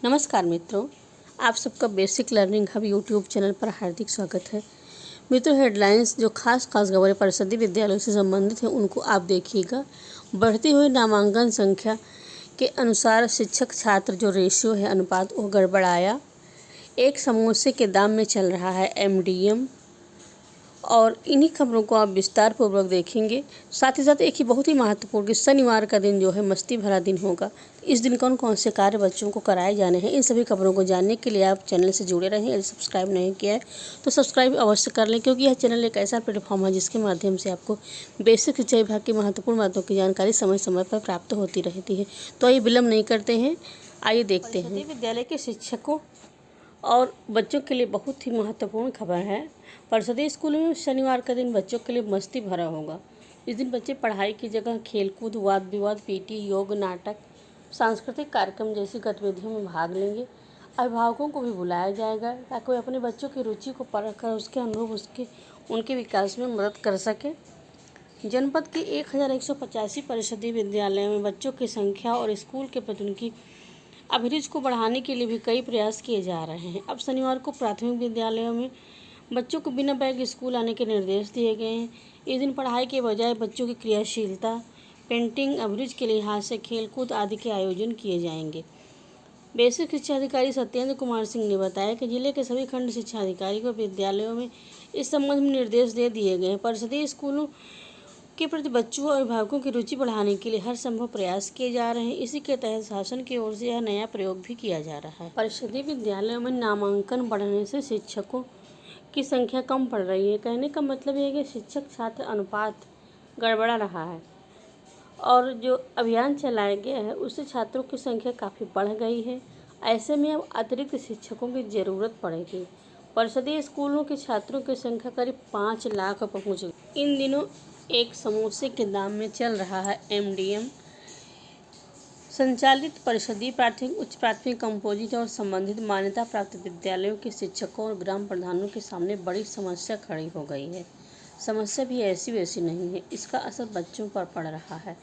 नमस्कार मित्रों, आप सबका basic learning hub YouTube channel पर हार्दिक स्वागत है। मित्रों, हेडलाइंस जो खास खबरें परिषदीय विद्यालयों से संबंधित हैं उनको आप देखिएगा। बढ़ती हुई नामांकन संख्या के अनुसार शिक्षक छात्र जो रेशियो है अनुपात वो गड़बड़ाया। एक समोसे के दाम में चल रहा है MDM और इन्हीं खबरों को आप विस्तार पूर्वक देखेंगे। साथ ही साथ एक ही बहुत ही महत्वपूर्ण कि शनिवार का दिन जो है मस्ती भरा दिन होगा। इस दिन कौन कौन से कार्य बच्चों को कराए जाने हैं, इन सभी खबरों को जानने के लिए आप चैनल से जुड़े रहें। यदि सब्सक्राइब नहीं किया है तो सब्सक्राइब अवश्य कर लें, क्योंकि यह चैनल एक ऐसा प्लेटफॉर्म है जिसके माध्यम से आपको बेसिक शिक्षा विभाग की महत्वपूर्ण बातों की जानकारी समय समय पर प्राप्त होती रहती है। तो आइए विलम्ब नहीं करते हैं, आइए देखते हैं। विद्यालय के शिक्षकों और बच्चों के लिए बहुत ही महत्वपूर्ण खबर है। परिषदीय स्कूलों में शनिवार का दिन बच्चों के लिए मस्ती भरा होगा। इस दिन बच्चे पढ़ाई की जगह खेलकूद, वाद विवाद, PT, योग, नाटक, सांस्कृतिक कार्यक्रम जैसी गतिविधियों में भाग लेंगे। अभिभावकों को भी बुलाया जाएगा ताकि वे अपने बच्चों की रुचि को परख कर उसके अनुरूप उनके विकास में मदद कर सके। जनपद के 1185 परिषदीय विद्यालयों में बच्चों की संख्या और स्कूल के प्रति उनकी अभिरुचि को बढ़ाने के लिए भी कई प्रयास किए जा रहे हैं। अब शनिवार को प्राथमिक विद्यालयों में बच्चों को बिना बैग स्कूल आने के निर्देश दिए गए हैं। इस दिन पढ़ाई के बजाय बच्चों की क्रियाशीलता, पेंटिंग, अभिरुचि के लिहाज से खेलकूद आदि के आयोजन किए जाएंगे। बेसिक शिक्षा अधिकारी सत्येंद्र कुमार सिंह ने बताया कि जिले के सभी खंड शिक्षा अधिकारी को विद्यालयों में इस संबंध में निर्देश दे दिए गए हैं। परिषदीय स्कूलों के प्रति बच्चों और अभिभावकों की रुचि बढ़ाने के लिए हर संभव प्रयास किए जा रहे हैं। इसी के तहत शासन की ओर से यह नया प्रयोग भी किया जा रहा है। परिषदीय विद्यालयों में नामांकन बढ़ने से शिक्षकों की संख्या कम पड़ रही है। कहने का मतलब यह है कि शिक्षक छात्र अनुपात गड़बड़ा रहा है और जो अभियान चलाया गया है उससे छात्रों की संख्या काफ़ी बढ़ गई है। ऐसे में अब अतिरिक्त शिक्षकों की ज़रूरत पड़ेगी। परिषदीय स्कूलों के छात्रों की संख्या करीब 5 लाख पहुँच गई। इन दिनों एक समोसे के दाम में चल रहा है MDM। संचालित परिषदीय प्राथमिक, उच्च प्राथमिक, कंपोजिट और संबंधित मान्यता प्राप्त विद्यालयों के शिक्षकों और ग्राम प्रधानों के सामने बड़ी समस्या खड़ी हो गई है। समस्या भी ऐसी वैसी नहीं है, इसका असर बच्चों पर पड़ रहा है।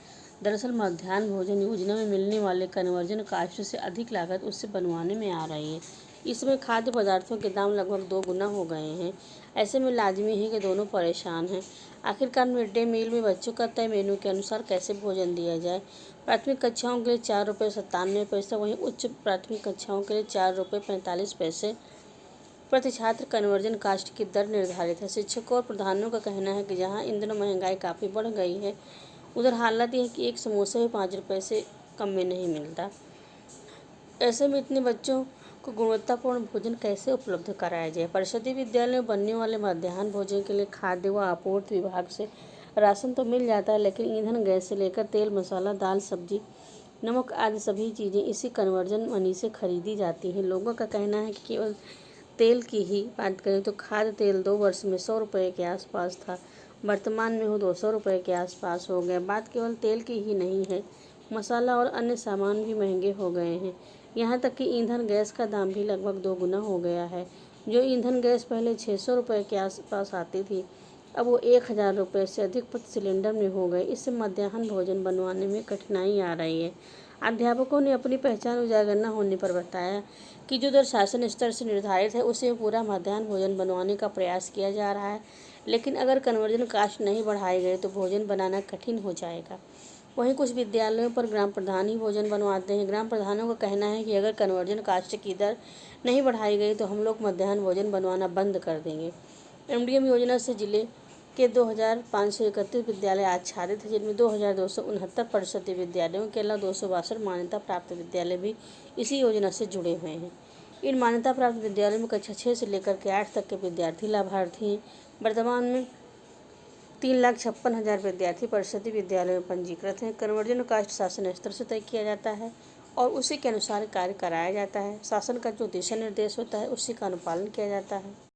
दरअसल मध्याह्न भोजन योजना में मिलने वाले कन्वर्जन कास्ट से अधिक लागत उससे बनवाने में आ रही है। इसमें खाद्य पदार्थों के दाम लगभग 2 गुना हो गए हैं। ऐसे में लाजमी है कि दोनों परेशान हैं। आखिरकार मिड डे मील में बच्चों का तय मेनू के अनुसार कैसे भोजन दिया जाए। प्राथमिक कक्षाओं के लिए 4 रुपये 97 पैसे, वहीं उच्च प्राथमिक कक्षाओं के लिए 4 रुपये 45 पैसे प्रति छात्र कन्वर्जन कास्ट की दर निर्धारित है। शिक्षकों और प्रधानों का कहना है कि जहां इन दिनों महंगाई काफ़ी बढ़ गई है, उधर हालत यह है कि एक समोसा भी 5 रुपये से कम में नहीं मिलता। ऐसे में इतने बच्चों को गुणवत्तापूर्ण भोजन कैसे उपलब्ध कराया जाए। परिषदीय विद्यालय में बनने वाले मध्याह्न भोजन के लिए खाद्य व आपूर्ति विभाग से राशन तो मिल जाता है, लेकिन ईंधन गैस से लेकर तेल, मसाला, दाल, सब्जी, नमक आदि सभी चीज़ें इसी कन्वर्जन मनी से खरीदी जाती हैं। लोगों का कहना है कि केवल तेल की ही बात करें तो खाद्य तेल 2 वर्ष में 100 रुपये के आसपास था, वर्तमान में वो 200 रुपये के आसपास हो गया। बात केवल तेल की ही नहीं है, मसाला और अन्य सामान भी महंगे हो गए हैं। यहाँ तक कि ईंधन गैस का दाम भी लगभग 2 गुना हो गया है। जो ईंधन गैस पहले 600 रुपये के आसपास आती थी, अब वो 1000 रुपये से अधिक प्रति सिलेंडर में हो गए। इससे मध्याह्न भोजन बनवाने में कठिनाई आ रही है। अध्यापकों ने अपनी पहचान उजागर न होने पर बताया कि जो दर शासन स्तर से निर्धारित है उसे पूरा मध्याह्न भोजन बनवाने का प्रयास किया जा रहा है, लेकिन अगर कन्वर्जन कास्ट नहीं बढ़ाए गए तो भोजन बनाना कठिन हो जाएगा। वहीं कुछ विद्यालयों पर ग्राम प्रधान ही भोजन बनवाते हैं। ग्राम प्रधानों का कहना है कि अगर कन्वर्जन कास्ट की दर नहीं बढ़ाई गई तो हम लोग मध्याह्न भोजन बनवाना बंद कर देंगे। MDM योजना से जिले के 2531 विद्यालय आच्छादित हैं, जिनमें 2269 परिषदीय विद्यालयों के अलावा 262 मान्यता प्राप्त विद्यालय भी इसी योजना से जुड़े हुए हैं। इन मान्यता प्राप्त विद्यालयों में कक्षा 6 से लेकर के 8 तक के विद्यार्थी लाभार्थी हैं। वर्तमान में 3,56,000 विद्यार्थी परिषदीय विद्यालयों में पंजीकृत हैं। कन्वर्जन कास्ट शासन स्तर से तय किया जाता है और उसी के अनुसार कार्य कराया जाता है। शासन का जो दिशा निर्देश होता है उसी का अनुपालन किया जाता है।